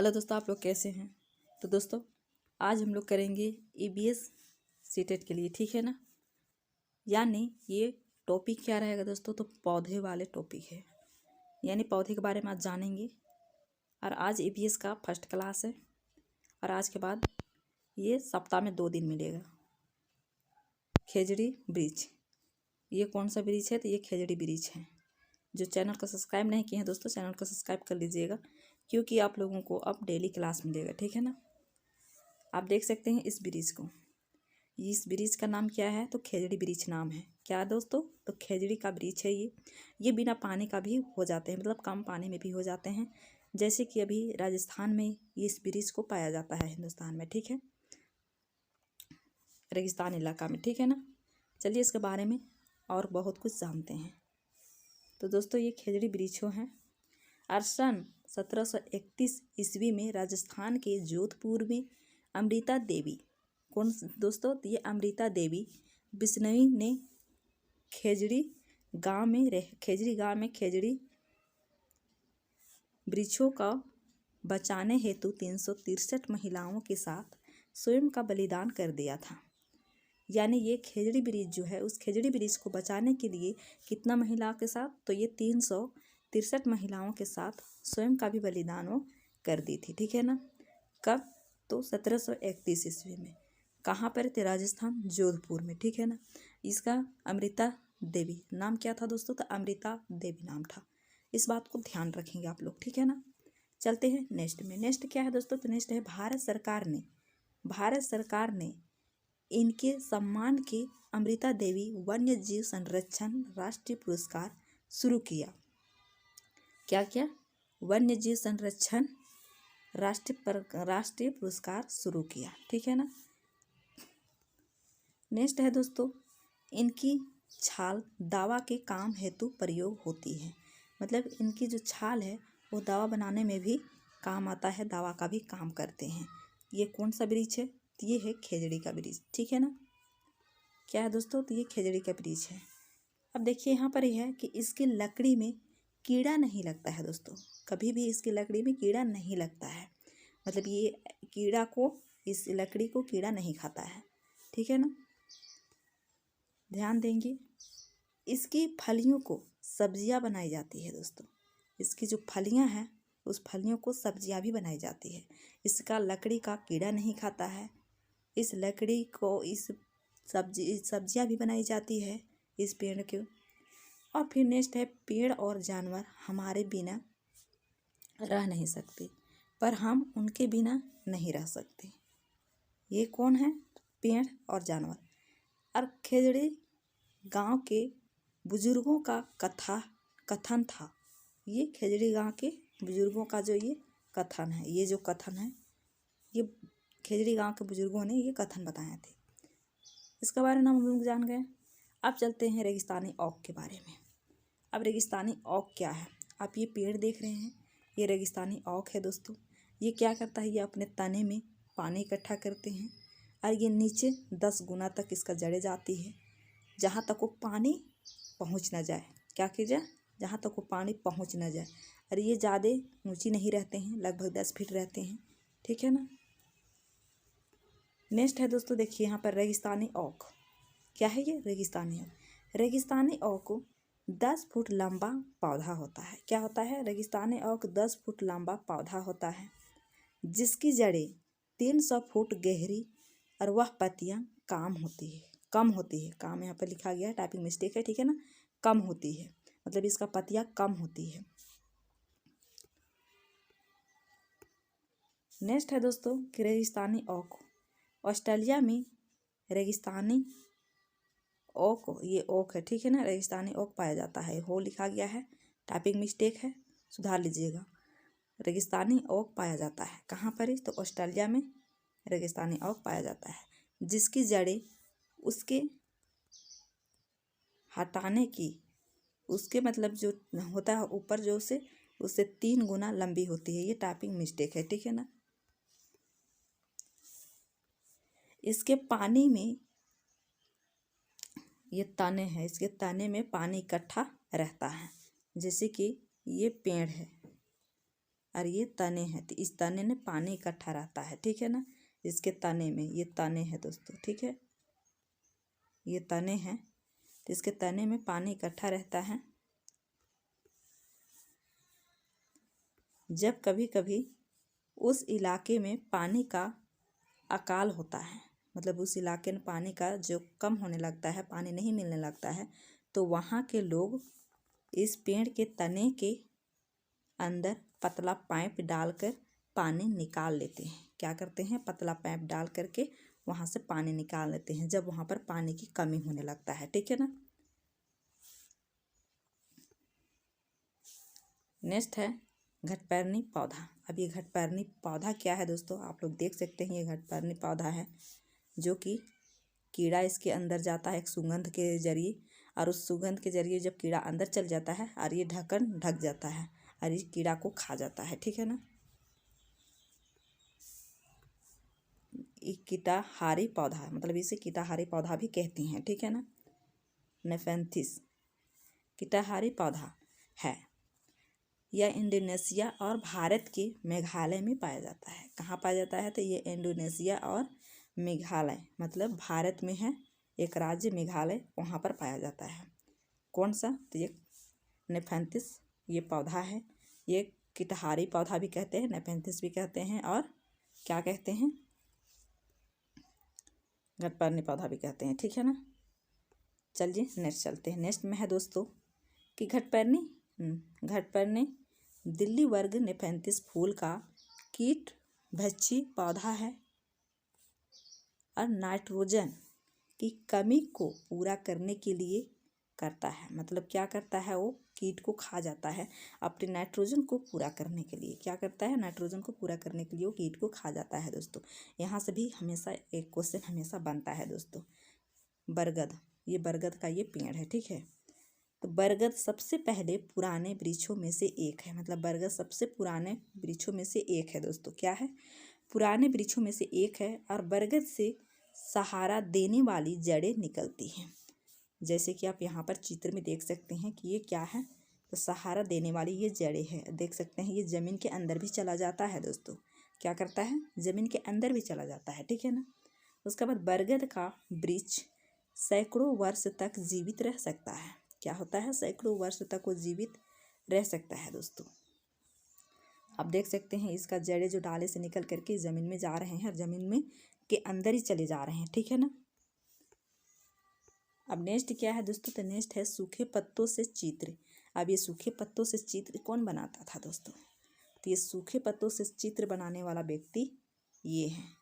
Hello दोस्तों, आप लोग कैसे हैं। तो दोस्तों आज हम लोग करेंगे ईबीएस सीटेट के लिए, ठीक है ना। यानी ये टॉपिक क्या रहेगा दोस्तों, तो पौधे वाले टॉपिक है, यानी पौधे के बारे में आज जानेंगे। और आज ईबीएस का फर्स्ट क्लास है और आज के बाद ये सप्ताह में 2 दिन मिलेगा। खेजड़ी ब्रिज, ये कौन सा ब्रिज है, तो ये खेजड़ी ब्रिज है। जो चैनल को सब्सक्राइब नहीं किए हैं दोस्तों, चैनल को सब्सक्राइब कर लीजिएगा, क्योंकि आप लोगों को अब डेली क्लास मिलेगा, ठीक है ना। आप देख सकते हैं इस ब्रिज को, इस ब्रिज का नाम क्या है, तो खेजड़ी ब्रिज नाम है। क्या दोस्तों, तो खेजड़ी का ब्रिज है ये बिना पानी का भी हो जाते हैं, मतलब कम पानी में भी हो जाते हैं। जैसे कि अभी राजस्थान में ये इस ब्रिज को पाया जाता है, हिंदुस्तान में, ठीक है, रेगिस्तान इलाका में, ठीक है ना। चलिए इसके बारे में और बहुत कुछ जानते हैं। तो दोस्तों ये खेजड़ी ब्रिज है और सन 1731 ईस्वी में राजस्थान के जोधपुर में अमृता देवी, कौन दोस्तों, तो ये अमृता देवी बिश्नोई ने खेजड़ी गांव में खेजड़ी वृक्षों का बचाने हेतु 363 महिलाओं के साथ स्वयं का बलिदान कर दिया था। यानी ये खेजड़ी ब्रिज जो है, उस खेजड़ी ब्रिज को बचाने के लिए कितना महिलाओं के साथ, तो ये 363 महिलाओं के साथ स्वयं का भी बलिदान वो कर दी थी, ठीक है ना। कब, तो 1731 ईस्वी में। कहाँ पर थे, राजस्थान, जोधपुर में, ठीक है ना। इसका अमृता देवी नाम क्या था दोस्तों, तो अमृता देवी नाम था। इस बात को ध्यान रखेंगे आप लोग, ठीक है ना। चलते हैं नेक्स्ट में। नेक्स्ट क्या है दोस्तों, तो नेक्स्ट है भारत सरकार ने इनके सम्मान के अमृता देवी वन्य जीव संरक्षण राष्ट्रीय पुरस्कार शुरू किया। क्या क्या, वन्य जीव संरक्षण राष्ट्रीय पुरस्कार शुरू किया, ठीक है ना। नेक्स्ट है दोस्तों, इनकी छाल दवा के काम हेतु प्रयोग होती है। मतलब इनकी जो छाल है वो दवा बनाने में भी काम आता है, दवा का भी काम करते हैं। ये कौन सा ब्रिज है, तो ये है खेजड़ी का ब्रिज, ठीक है ना। क्या है दोस्तों, तो ये खेजड़ी का ब्रिज है। अब देखिए यहाँ पर यह है कि इसकी लकड़ी में कीड़ा नहीं लगता है दोस्तों, कभी भी इसकी लकड़ी में कीड़ा नहीं लगता है। मतलब ये कीड़ा को, इस लकड़ी को कीड़ा नहीं खाता है, ठीक है ना। ध्यान देंगे, इसकी फलियों को सब्जियां बनाई जाती है दोस्तों। इसकी जो फलियां हैं उस फलियों को सब्जियां भी बनाई जाती है। इसका लकड़ी का कीड़ा नहीं खाता है। इस लकड़ी को इस सब्जियां भी बनाई जाती है इस पेड़ के। और फिर नेक्स्ट है, पेड़ और जानवर हमारे बिना रह नहीं सकते, पर हम उनके बिना नहीं रह सकते। ये कौन है, पेड़ और जानवर। और खेजड़ी गांव के बुजुर्गों का कथन था। ये खेजड़ी गांव के बुजुर्गों का जो ये कथन है, ये जो कथन है, ये खेजड़ी गांव के बुजुर्गों ने ये कथन बताए थे। इसके बारे में हम लोग जान गए। अब चलते हैं रेगिस्तानी ओक के बारे में। अब रेगिस्तानी ओक क्या है, आप ये पेड़ देख रहे हैं, ये रेगिस्तानी ओक है दोस्तों। ये क्या करता है, ये अपने तने में पानी इकट्ठा करते हैं और ये नीचे 10 गुना तक इसका जड़ें जाती है, जहाँ तक वो पानी पहुँच ना जाए। क्या किया जाए, जहाँ तक वो पानी पहुँच ना जाए। और ये ज़्यादा ऊंची नहीं रहते हैं, लगभग 10 फीट रहते हैं, ठीक है ना। नेक्स्ट है दोस्तों, देखिए यहाँ पर रेगिस्तानी ओक। क्या है ये, रेगिस्तानी ओक। रेगिस्तानी ओक 10 फुट लंबा पौधा होता है। क्या होता है, रेगिस्तानी ओक 10 फुट लंबा पौधा होता है, जिसकी जड़ें 300 फुट गहरी और वह पत्तियां कम होती है। काम यहाँ पर लिखा गया है, टाइपिंग मिस्टेक है, ठीक है ना। कम होती है, मतलब इसका पत्तियां कम होती है। नेक्स्ट है दोस्तों कि रेगिस्तानी ओक। ऑस्ट्रेलिया में रेगिस्तानी ओक, ये ओक है, ठीक है ना, रेगिस्तानी ओक पाया जाता है। हो लिखा गया है, टाइपिंग मिस्टेक है, सुधार लीजिएगा। रेगिस्तानी ओक पाया जाता है कहाँ पर, तो ऑस्ट्रेलिया में रेगिस्तानी ओक पाया जाता है, जिसकी जड़ें उसके हटाने की, उसके मतलब जो होता है ऊपर जो उससे 3 गुना लंबी होती है। ये टाइपिंग मिस्टेक है, ठीक है ना। इसके पानी में ये तने हैं, इसके तने में पानी इकट्ठा रहता है। जैसे कि ये पेड़ है, और ये तने हैं, तो इस तने में पानी इकट्ठा रहता है, ठीक है ना। इसके तने में, ये तने हैं दोस्तों, ठीक है, ये तने हैं, तो इसके तने में पानी इकट्ठा रहता है। जब कभी कभी उस इलाके में पानी का अकाल होता है, मतलब उस इलाके में पानी का जो कम होने लगता है, पानी नहीं मिलने लगता है, तो वहाँ के लोग इस पेड़ के तने के अंदर पतला पाइप डालकर पानी निकाल लेते हैं। क्या करते हैं, पतला पाइप डाल करके वहाँ से पानी निकाल लेते हैं जब वहाँ पर पानी की कमी होने लगता है, ठीक है ना। नेक्स्ट है घटपर्णी पौधा। अब ये घटपर्णी पौधा क्या है दोस्तों, आप लोग देख सकते हैं, ये घटपर्णी पौधा है जो कि कीड़ा इसके अंदर जाता है एक सुगंध के जरिए, और उस सुगंध के जरिए जब कीड़ा अंदर चल जाता है और ये ढक्कन ढक जाता है और इस कीड़ा को खा जाता है, ठीक है ना। ये कीटाहारी पौधा है, मतलब इसे कीटाहारी पौधा भी कहते हैं, ठीक है ना। नेफेंथिस कीटाहारी पौधा है। यह इंडोनेशिया और भारत के मेघालय में पाया जाता है। कहाँ पाया जाता है, तो ये इंडोनेशिया और मेघालय, मतलब भारत में है एक राज्य मेघालय, वहाँ पर पाया जाता है। कौन सा, तो ये नेफेंथिस ये पौधा है। ये कीटाहारी पौधा भी कहते हैं, नेफेंथिस भी कहते हैं, और क्या कहते हैं, घटपर्णी पौधा भी कहते हैं, ठीक है ना। चलिए नेक्स्ट चलते हैं। नेक्स्ट में है दोस्तों कि घटपर्णी दिल्ली वर्ग नेफेंथिस फूल का कीट भक्षी पौधा है और नाइट्रोजन की कमी को पूरा करने के लिए करता है। मतलब क्या करता है, वो कीट को खा जाता है अपने नाइट्रोजन को पूरा करने के लिए। क्या करता है, नाइट्रोजन को पूरा करने के लिए वो कीट को खा जाता है दोस्तों। यहाँ से भी हमेशा एक क्वेश्चन हमेशा बनता है दोस्तों। बरगद, ये बरगद का ये पेड़ है, ठीक है। तो बरगद सबसे पहले पुराने वृक्षों में से एक है, मतलब बरगद सबसे पुराने वृक्षों में से एक है दोस्तों। क्या है, पुराने वृक्षों में से एक है, और बरगद से सहारा देने वाली जड़ें निकलती हैं। जैसे कि आप यहाँ पर चित्र में देख सकते हैं कि ये क्या है, तो सहारा देने वाली ये जड़ें हैं, देख सकते हैं। ये ज़मीन के अंदर भी चला जाता है दोस्तों, क्या करता है, ज़मीन के अंदर भी चला जाता है, ठीक है ना। उसके बाद बरगद का वृक्ष सैकड़ों वर्ष तक जीवित रह सकता है। क्या होता है, सैकड़ों वर्ष तक वो जीवित रह सकता है दोस्तों। आप देख सकते हैं इसका जड़ें जो डाले से निकल करके ज़मीन में जा रहे हैं और ज़मीन में के अंदर ही चले जा रहे हैं, ठीक है ना। अब नेक्स्ट क्या है दोस्तों, तो नेक्स्ट है सूखे पत्तों से चित्र। अब ये सूखे पत्तों से चित्र कौन बनाता था दोस्तों, तो ये सूखे पत्तों से चित्र बनाने वाला व्यक्ति ये है,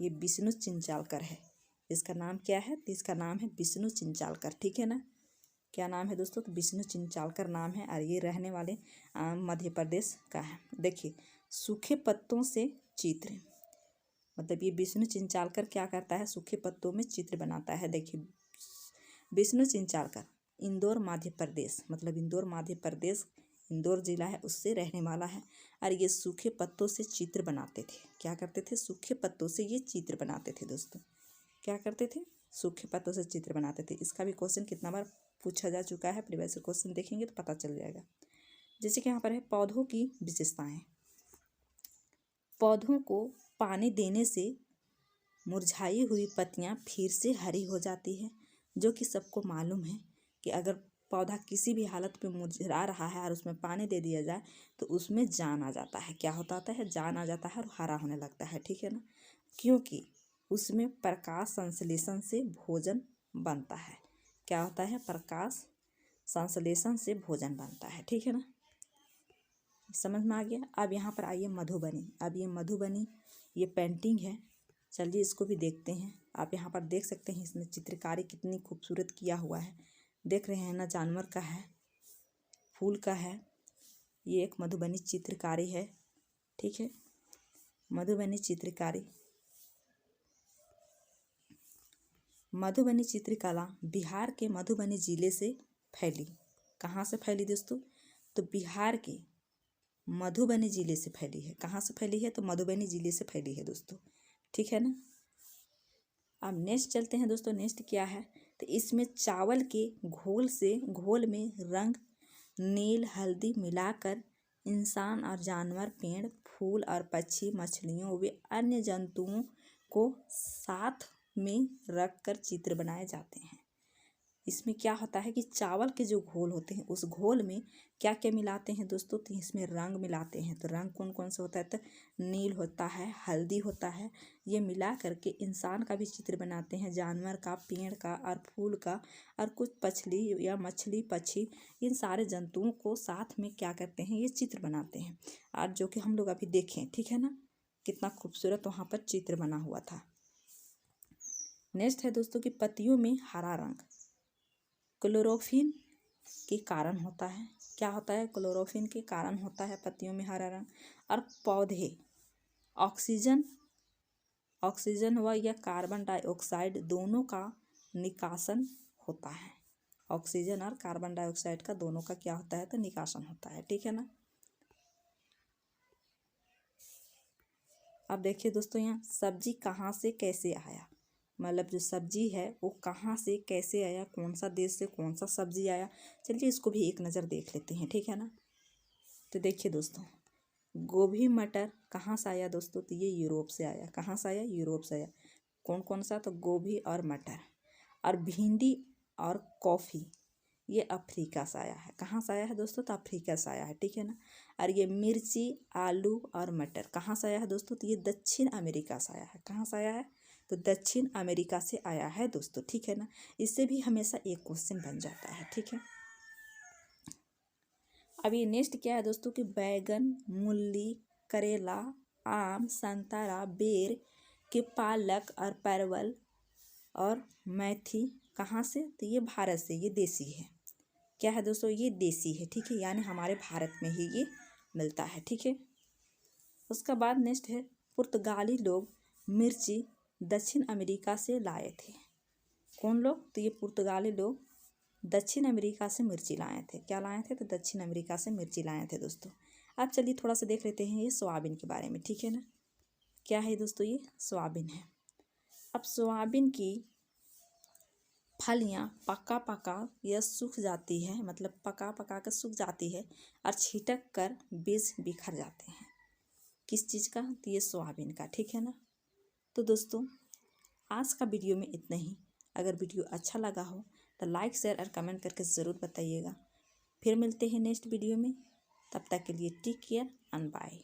ये विष्णु चिंचालकर है। इसका नाम क्या है, तो इसका नाम है विष्णु चिंचालकर, ठीक है ना। क्या नाम है दोस्तों, तो विष्णु चिंचालकर नाम है, और ये रहने वाले मध्य प्रदेश का है। देखिए सूखे पत्तों से चित्र, मतलब ये विष्णु चिंचालकर क्या करता है, सूखे पत्तों में चित्र बनाता है। देखिए विष्णु चिंचालकर इंदौर मध्य प्रदेश, मतलब इंदौर मध्य प्रदेश, इंदौर जिला है उससे रहने वाला है, और ये सूखे पत्तों से चित्र बनाते थे। क्या करते थे, सूखे पत्तों से ये चित्र बनाते थे दोस्तों। क्या करते थे, सूखे पत्तों से चित्र बनाते थे। इसका भी क्वेश्चन कितना बार पूछा जा चुका है, प्रीवियस क्वेश्चन देखेंगे तो पता चल जाएगा। जैसे कि यहाँ पर है पौधों की विशेषताएं। पौधों को पानी देने से मुरझाई हुई पत्तियाँ फिर से हरी हो जाती है, जो कि सबको मालूम है कि अगर पौधा किसी भी हालत में मुरझा रहा है और उसमें पानी दे दिया जाए तो उसमें जान आ जाता है। क्या होता है, जान आ जाता है और हरा होने लगता है, ठीक है ना। क्योंकि उसमें प्रकाश संश्लेषण से भोजन बनता है। क्या होता है, प्रकाश संश्लेषण से भोजन बनता है, ठीक है ना। समझ में आ गया। अब यहाँ पर आइए मधुबनी। अब ये मधुबनी ये पेंटिंग है, चलिए इसको भी देखते हैं। आप यहाँ पर देख सकते हैं इसमें चित्रकारी कितनी खूबसूरत किया हुआ है, देख रहे हैं ना। जानवर का है, फूल का है, ये एक मधुबनी चित्रकारी है, ठीक है। मधुबनी चित्रकारी, मधुबनी चित्रकला बिहार के मधुबनी जिले से फैली। कहाँ से फैली दोस्तों, तो बिहार के मधुबनी जिले से फैली है। कहाँ से फैली है, तो मधुबनी जिले से फैली है दोस्तों, ठीक है ना। अब नेक्स्ट चलते हैं दोस्तों। नेक्स्ट क्या है, तो इसमें चावल के घोल में रंग नील हल्दी मिलाकर इंसान और जानवर, पेड़, फूल और पक्षी, मछलियों व अन्य जंतुओं को साथ में रखकर चित्र बनाए जाते हैं। इसमें क्या होता है कि चावल के जो घोल होते हैं उस घोल में क्या क्या मिलाते हैं दोस्तों, तो इसमें रंग मिलाते हैं। तो रंग कौन कौन सा होता है, तो नील होता है, हल्दी होता है। ये मिला करके इंसान का भी चित्र बनाते हैं, जानवर का, पेड़ का और फूल का, और कुछ पछली या मछली, पक्षी, इन सारे जंतुओं को साथ में क्या करते हैं, ये चित्र बनाते हैं। और जो कि हम लोग अभी देखें, ठीक है ना, कितना खूबसूरत वहाँ पर चित्र बना हुआ था। नेक्स्ट है दोस्तों कि पत्तियों में हरा रंग क्लोरोफिल के कारण होता है। क्या होता है, क्लोरोफिल के कारण होता है पत्तियों में हरा रंग। और पौधे ऑक्सीजन व या कार्बन डाइऑक्साइड दोनों का निकासन होता है। ऑक्सीजन और कार्बन डाइऑक्साइड का दोनों का क्या होता है, तो निकासन होता है, ठीक है ना। अब देखिए दोस्तों, यहाँ सब्जी कहाँ से कैसे आया, मतलब जो सब्जी है वो कहाँ से कैसे आया, कौन सा देश से कौन सा सब्जी आया, चलिए इसको भी एक नज़र देख लेते हैं, ठीक है ना। तो देखिए दोस्तों, गोभी मटर कहाँ से आया दोस्तों, तो ये यूरोप से आया। कहाँ से आया, यूरोप से आया। कौन कौन सा, तो गोभी और मटर। और भिंडी और कॉफ़ी ये अफ्रीका से आया है। कहाँ से आया है दोस्तों, तो अफ्रीका से आया है, ठीक है ना। और ये मिर्ची, आलू और मटर कहाँ से आया है दोस्तों, तो ये दक्षिण अमेरिका से आया है। कहाँ से आया है, तो दक्षिण अमेरिका से आया है दोस्तों, ठीक है ना। इससे भी हमेशा एक क्वेश्चन बन जाता है, ठीक है। अब ये नेक्स्ट क्या है दोस्तों कि बैगन, मूली, करेला, आम, संतरा, बेर के पालक और परवल और मेथी कहाँ से, तो ये भारत से, ये देसी है। क्या है दोस्तों, ये देसी है, ठीक है, यानी हमारे भारत में ही ये मिलता है, ठीक है। उसका बाद नेक्स्ट है पुर्तगाली लोग मिर्ची दक्षिण अमेरिका से लाए थे। कौन लोग, तो ये पुर्तगाली लोग दक्षिण अमेरिका से मिर्ची लाए थे। क्या लाए थे, तो दक्षिण अमेरिका से मिर्ची लाए थे दोस्तों। अब चलिए थोड़ा सा देख लेते हैं ये सोयाबीन के बारे में, ठीक है ना। क्या है दोस्तों, ये सोयाबीन है। अब सोयाबीन की फलियाँ पका पका या सूख जाती है, मतलब पका पका कर सूख जाती है और छिटक कर बीज बिखर जाते हैं। किस चीज़ का, तो ये सोयाबीन का, ठीक है ना। तो दोस्तों आज का वीडियो में इतना ही। अगर वीडियो अच्छा लगा हो तो लाइक, शेयर और कमेंट करके ज़रूर बताइएगा। फिर मिलते हैं नेक्स्ट वीडियो में, तब तक के लिए टेक केयर एंड बाय।